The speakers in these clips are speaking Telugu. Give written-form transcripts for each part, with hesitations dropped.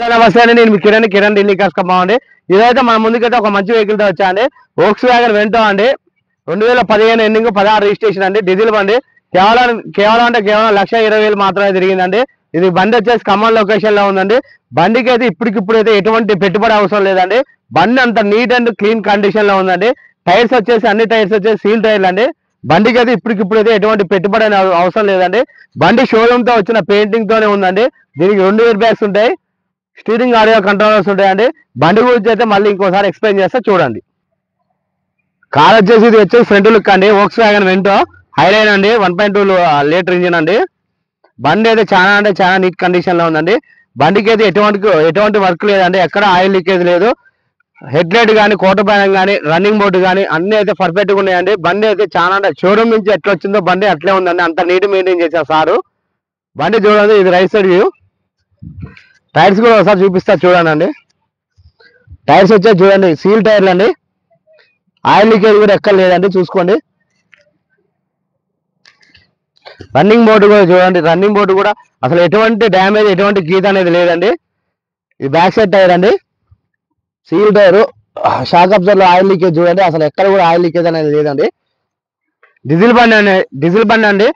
నమస్తే అండి, నేను మీ కిరణ్ ఢిల్లీ కస్టమర్ అండి. ఇదైతే మన ముందుకైతే ఒక మంచి వెహికల్ తో వచ్చా అండి. వోక్స్ వ్యాగన్ వెంటో అండి, 2015 ఎండింగ్ 16 రిజిస్ట్రేషన్ అండి. డీజిల్ బండి. కేవలం అంటే కేవలం 1,20,000 మాత్రమే తిరిగిందండి. ఇది బండి వచ్చేసి ఖమ్మం లొకేషన్ లో ఉందండి. బండికి అయితే ఇప్పటికిప్పుడైతే ఎటువంటి పెట్టుబడి అవసరం లేదండి. బండి అంత నీట్ అండ్ క్లీన్ కండిషన్ లో ఉందండి. టైర్స్ వచ్చేసి అన్ని టైర్స్ వచ్చేసి సీల్ టైర్లు అండి. బండికి అయితే ఇప్పటికిప్పుడైతే ఎటువంటి పెట్టుబడి అవసరం లేదండి. బండి షోరూమ్ తో వచ్చిన పెయింటింగ్ తోనే ఉందండి. దీనికి 2 ఇయర్ బ్యాగ్స్ ఉంటాయి. స్టీరింగ్ ఆడియో కంట్రోలర్స్ ఉంటాయండి. బండి గురించి అయితే మళ్ళీ ఇంకోసారి ఎక్స్ప్లెయిన్ చేస్తే చూడండి. కార్ వచ్చేసి ఇది వచ్చేసి ఫ్రంట్ లుక్ అండి. వోక్స్ వ్యాగన్ వెంటో హైలైన్ అండి, 1.2 లీటర్ ఇంజిన్ అండి. బండి అయితే చాలా అంటే చాలా నీట్ కండిషన్ లో ఉందండి. బండికి అయితే ఎటువంటి వర్క్ లేదండి. ఎక్కడ ఆయిల్ లీకేజ్ లేదు. హెడ్ లైట్ కానీ, కోట బ్యానం కానీ, రన్నింగ్ బోర్డు కానీ అన్ని అయితే పర్ఫెక్ట్ గా ఉన్నాయండి. బండి అయితే చాలా అంటే షోరూమ్ నుంచి ఎట్లా వచ్చిందో బండి అట్లే ఉందండి. అంత నీట్ మెయింటైన్ చేశారు సారు. బండి చూడండి, ఇది రైట్ సైడ్ వ్యూ. టైర్స్ కూడా ఒకసారి చూపిస్తా చూడండి. టైర్స్ వచ్చేసి చూడండి, సీల్ టైర్లు అండి. ఆయిల్ లీకేజ్ కూడా ఎక్కడ లేదండి, చూసుకోండి. రన్నింగ్ బోర్డు కూడా చూడండి, రన్నింగ్ బోర్డు కూడా అసలు ఎటువంటి డ్యామేజ్, ఎటువంటి గీత అనేది లేదండి. ఇది బ్యాక్ సైడ్ టైర్ అండి, సీల్ టైర్. షాక్ అబ్జర్వ్ లో ఆయిల్ లీకేజ్ చూడండి, అసలు ఎక్కడ కూడా ఆయిల్ లీకేజ్ అనేది లేదండి. డీజిల్ బండి అండి.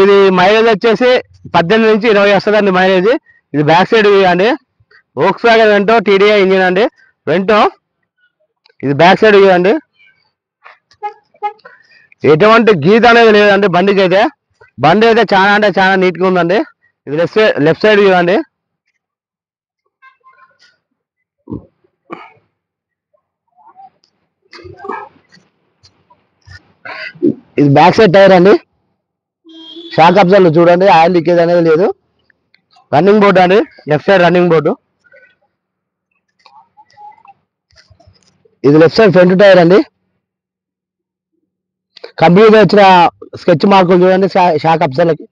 ఇది మైలేజ్ వచ్చేసి 18 నుంచి 20 వస్తుందండి మైలేజ్. ఇది బ్యాక్ సైడ్ అండి. Volkswagen Vento TDI engine అండి. వెంటో ఇది బ్యాక్ సైడ్ వ్యూ అండి. ఎటువంటి గీత అనేది లేదండి బండికి అయితే. బండి అయితే చాలా అంటే చాలా నీట్ గా ఉందండి. ఇది లెఫ్ట్ సైడ్ వ్యూ అండి. ఇది బ్యాక్ సైడ్ టైర్ అండి. షాక్ అబ్జర్వ్ చూడండి, ఆయిల్ లీకేజ్ అనేది లేదు. రన్నింగ్ బోర్డు అండి, లెఫ్ట్ సైడ్ రన్నింగ్ బోర్డు. ఇది లెఫ్ట్ సైడ్ ఫ్రంట్ టైర్ అండి. కంపెనీలో వచ్చిన స్కెచ్ మార్కులు చూడండి షాక్ అబ్జర్వ్లకి.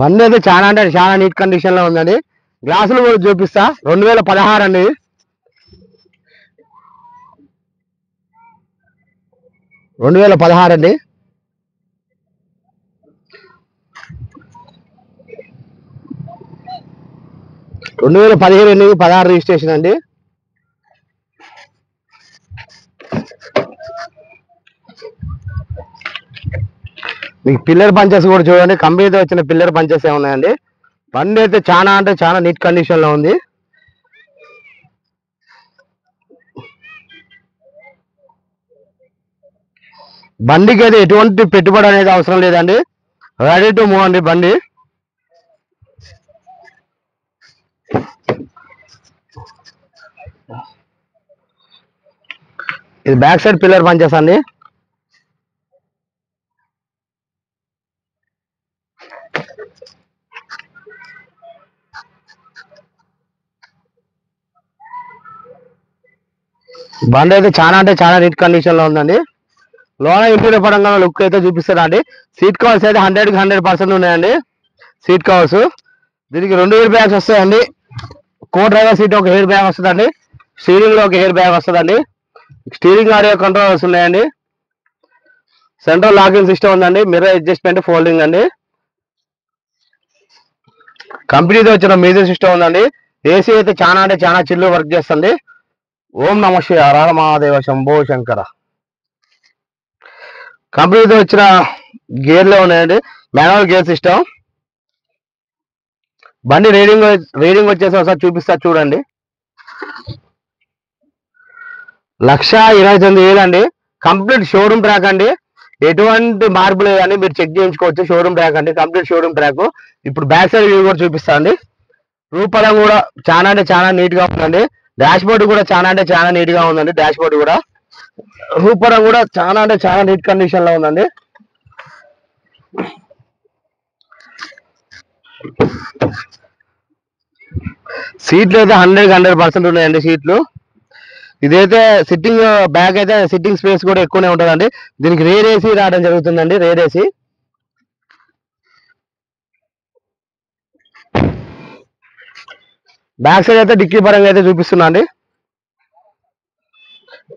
బండి అయితే చాలా అంటే చాలా నీట్ కండిషన్ లో ఉందండి. గ్లాసులు కూడా చూపిస్తా. 2016 అండి. 2016 అండి. 2015 ఎనిమిది 16 రిజిస్ట్రేషన్ అండి. మీకు పిల్లర్ పంచెస్ కూడా చూడండి, కంపెనీతో వచ్చిన పిల్లర్ పంచెస్ ఏ ఉన్నాయండి. బండి అయితే చాలా అంటే చాలా నీట్ కండిషన్ లో ఉంది. బండికి అయితే ఎటువంటి పెట్టుబడి అనేది అవసరం లేదండి. రెడీ టు మూవ్ అండి బండి. ఇది బ్యాక్ సైడ్ పిల్లర్ పంచెస్ అండి. బండి అయితే చాలా అంటే చాలా నీట్ కండిషన్ లో ఉందండి. లోన ఇంటీరియర్ పరంగా లుక్ అయితే చూపిస్తారా అండి. సీట్ కవర్స్ అయితే 100కి 100% ఉన్నాయండి. Seat covers. దీనికి 2 ఎయిర్ బ్యాగ్స్ వస్తాయండి. కో డ్రైవర్ సీట్ ఒక ఎయిర్ బ్యాగ్ వస్తుందండి. స్టీరింగ్ లో ఒక ఎయిర్ బ్యాగ్ వస్తుందండి. స్టీరింగ్ ఆడియో కంట్రోల్స్ ఉన్నాయండి. సెంట్రల్ లాకింగ్ సిస్టమ్ ఉందండి. మిర్రర్ అడ్జస్ట్మెంట్ ఫోల్డింగ్ అండి. కంపెనీతో వచ్చిన మ్యూజిక్ సిస్టమ్ ఉందండి. ఏసీ అయితే చాలా అంటే చాలా చిల్లు వర్క్ చేస్తుంది. ఓం నమ శివాయ, హర హర మహాదేవ, శంభో శంకర. కంపెనీతో వచ్చిన గేర్లే ఉన్నాయండి. Manual gear system. బండి రీడింగ్ వచ్చేసి ఒకసారి చూపిస్తా చూడండి. 1,29,000 అండి. కంప్లీట్ షోరూమ్ ట్రాక్ అండి. ఎటువంటి మార్పు లేదండి, మీరు చెక్ చేయించుకోవచ్చు. షోరూమ్ ట్రాక్ అండి, కంప్లీట్ షోరూమ్ ట్రాక్. ఇప్పుడు బ్యాక్ సైడ్ వ్యూ కూడా చూపిస్తా అండి. రూపరం కూడా చాలా అంటే చాలా నీట్ గా ఉందండి. డాష్ బోర్డు కూడా చాలా అంటే చాలా నీట్ గా ఉందండి. డాష్ బోర్డు కూడా రూపరం కూడా చాలా అంటే చాలా నీట్ కండిషన్ లో ఉందండి. సీట్లు అయితే 100కి 100% ఉన్నాయండి సీట్లు. ఇదైతే సిట్టింగ్ బ్యాగ్ అయితే సిట్టింగ్ స్పేస్ కూడా ఎక్కువనే ఉంటుందండి. దీనికి రేర్ ఏసీ రావడం జరుగుతుందండి, రేర్ ఏసీ. బ్యాక్ సైడ్ అయితే డిక్కీ పరంగా అయితే చూపిస్తున్నా అండి.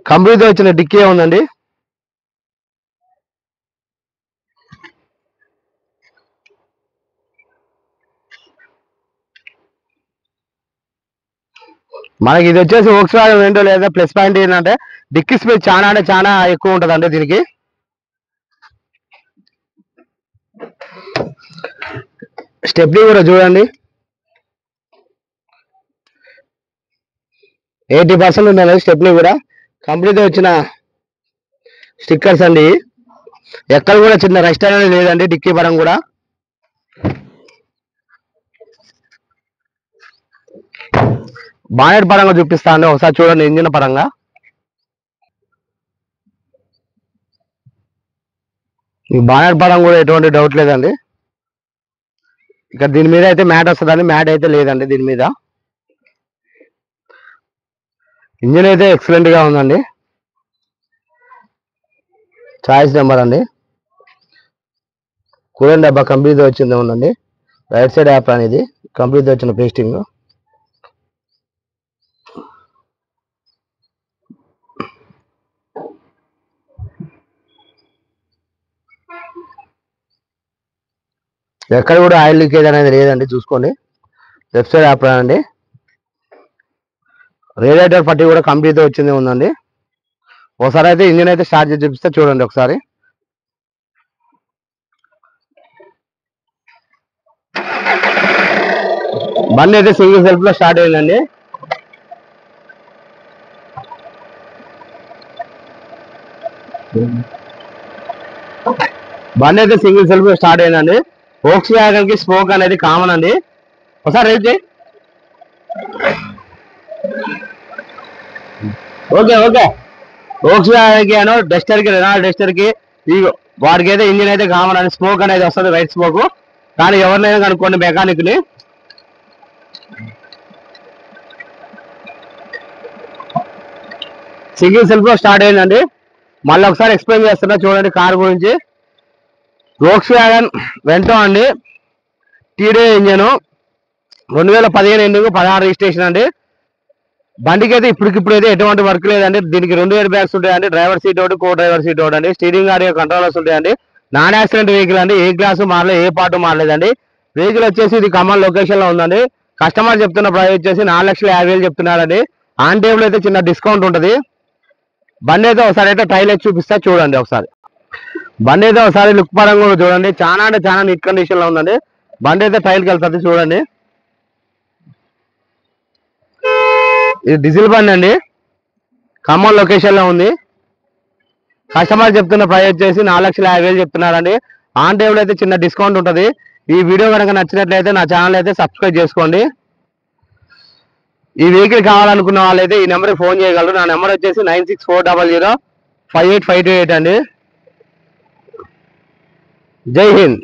కంపెనీతో వచ్చిన డిక్కీ ఉందండి. మనకి ఇది వచ్చేసి వోక్స్ వ్యాగన్ వెంటో లేదా ప్లస్ పాయింట్ ఏంటంటే డిక్కీ స్పేస్ చాలా అంటే చాలా ఎక్కువ ఉంటుంది అండి దీనికి. స్టెప్నీ కూడా చూడండి 80% ఉందండి స్టెప్నీ కూడా. కంపెనీతో వచ్చిన స్టిక్కర్స్ అండి. ఎక్కడ కూడా చిన్న రెస్ట్ అనేది లేదండి డిక్కీ పరం కూడా. బానెట్ పరంగా చూపిస్తా అండి ఒకసారి చూడండి. ఇంజిన్ పరంగా ఈ బానెట్ పరంగా కూడా ఎటువంటి డౌట్ లేదండి. ఇక దీని మీద అయితే మ్యాట్ వస్తుందండి, మ్యాట్ అయితే లేదండి దీని మీద. ఇంజిన్ అయితే ఎక్సలెంట్ గా ఉందండి. చాయిస్ నెంబర్ అండి. కూలెంట్ డబ్బా కంపెనీతో వచ్చింది ఉందండి. రైట్ సైడ్ యాప్ అనేది కంపెనీతో వచ్చిన పేస్టింగ్. ఎక్కడ కూడా ఆయిల్ లీకేజ్ అనేది లేదండి చూసుకోండి. లెఫ్ట్ సైడ్ యాప్ అండి. రేడియేటర్ పట్టి కూడా కంపెనీతో వచ్చింది ఉందండి. ఒకసారి అయితే ఇంజిన్ అయితే స్టార్ట్ చేసి చూపిస్తే చూడండి ఒకసారి. బండి అయితే సింగిల్ సెల్ఫ్ లో స్టార్ట్ అయిందండి. బండి అయితే సింగిల్ సెల్ఫ్ లో స్టార్ట్ అయిందండి. వోక్స్ వ్యాగన్ కి స్మోక్ అనేది కామన్ అండి. ఒకసారి రేట్ చేయి. Okay okay. వోక్స్ వ్యాగన్ కి అనో డస్టర్ కి రెనాల్డ్ డస్టర్ కి వాడికి అయితే ఇంజిన్ అయితే కామన్ అండి. స్మోక్ అనేది వస్తుంది వైట్ స్మోక్. కానీ ఎవరినైనా కనుక్కోండి మెకానిక్ ని. సింగిల్ సెల్ఫ్ లో స్టార్ట్ అయిందండి. మళ్ళీ ఒకసారి ఎక్స్ప్లెయిన్ చేస్తున్నా చూడండి కార్ గురించి. వోక్స్ వ్యాగన్ వెంటో అండి. టీడీ ఇంజన్ 2015 ఎండింగ్ 16 రిజిస్ట్రేషన్ అండి. బండికి అయితే ఇప్పటికిప్పుడైతే ఎటువంటి వర్క్ లేదండి. దీనికి 2 ఎయిర్ బ్యాగ్స్ ఉంటాయండి. డ్రైవర్ సీట్ ఒకటి, కో డ్రైవర్ సీట్ ఒకటి అండి. స్టీరింగ్ ఆడియో కంట్రోలర్స్ ఉంటాయండి. నాన్ యాక్సిడెంట్ వెహికల్ అండి. ఏ క్లాసు మారలేదు, ఏ పార్ట్ మారలేదండి. వెహికల్ వచ్చేసి ఇది ఖమ్మం లొకేషన్ లో ఉందండి. కస్టమర్ చెప్తున్న ప్రైస్ వచ్చేసి 4,50,000 చెప్తున్నారండి. ఆన్ టేబుల్ అయితే చిన్న డిస్కౌంట్ ఉంటుంది. బండి అయితే ఒకసారి అయితే టైల్ అయితే చూపిస్తా చూడండి ఒకసారి. బండి అయితే ఒకసారి లుక్ పరంగా కూడా చూడండి. చాలా అంటే చాలా నీట్ కండిషన్ లో ఉందండి. బండి అయితే టైల్కి వెళ్తుంది చూడండి. ఇది డీజిల్ బండి అండి. ఖమ్మం లొకేషన్ లో ఉంది. కస్టమర్ చెప్తున్న ప్రైస్ వచ్చేసి 4,50,000 చెప్తున్నారండి. ఆన్ టేబుల్ అయితే చిన్న డిస్కౌంట్ ఉంటుంది. ఈ వీడియో కనుక నచ్చినట్లయితే నా ఛానల్ అయితే సబ్స్క్రైబ్ చేసుకోండి. ఈ వెహికల్ కావాలనుకున్న వాళ్ళైతే ఈ నెంబర్కి ఫోన్ చేయగలరు. నా నెంబర్ వచ్చేసి 9640058528 అండి. జై హింద్.